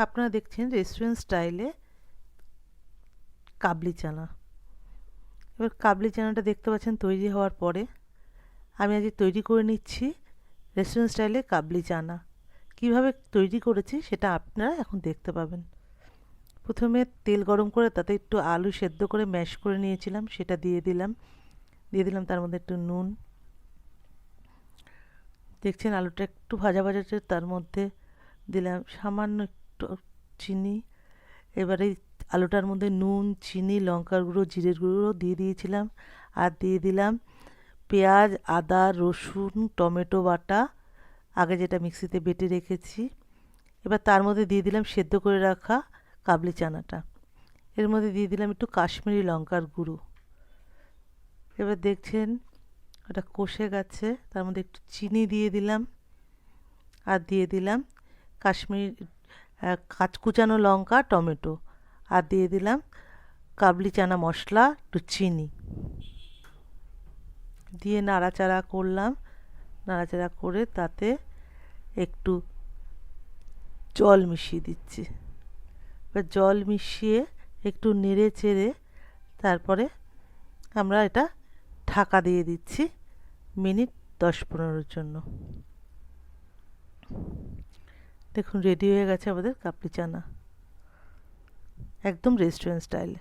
আপনারা দেখছেন রেস্টুরেন্ট স্টাইলে কাবলি চানা। এবার কাবলি চানাটা দেখতে পাচ্ছেন তৈরি হওয়ার পরে আমি আজ তৈরি করে নিচ্ছি রেস্টুরেন্ট স্টাইলে কাবলি চানা। কিভাবে তৈরি করেছি সেটা আপনারা এখন দেখতে পাবেন। প্রথমে তেল গরম করে তাতে একটু আলু সেদ্ধ করে ম্যাশ করে নিয়েছিলাম, সেটা দিয়ে দিলাম তার মধ্যে একটু নুন। দেখছেন আলুটা একটু ভাজা ভাজা, তার মধ্যে দিলাম সামান্য একটু চিনি। এবারে আলুটার মধ্যে নুন, চিনি, লঙ্কার গুঁড়ো, জিরের গুঁড়ো দিয়ে দিয়েছিলাম, আর দিয়ে দিলাম পেঁয়াজ, আদা, রসুন, টমেটো বাটা, আগে যেটা মিক্সিতে বেটে রেখেছি। এবার তার মধ্যে দিয়ে দিলাম সেদ্ধ করে রাখা কাবলি চানাটা। এর মধ্যে দিয়ে দিলাম একটু কাশ্মীরি লঙ্কার গুঁড়ো। এবার দেখছেন ওটা কষে গেছে, তার মধ্যে একটু চিনি দিয়ে দিলাম, আর দিয়ে দিলাম কাশ্মীরি কুচানো লঙ্কা, টমেটো, আর দিয়ে দিলাম কাবলি চানা মশলা, একটু চিনি দিয়ে নাড়াচাড়া করলাম। নাড়াচাড়া করে তাতে একটু জল মিশিয়ে দিচ্ছি। এবার জল মিশিয়ে একটু নেড়ে চেড়ে তারপরে আমরা এটা ঢাকা দিয়ে দিচ্ছি মিনিট 10-15 জন্য। দেখুন রেডি হয়ে গেছে আমাদের কাবলি চানা, একদম রেস্টুরেন্ট স্টাইলে।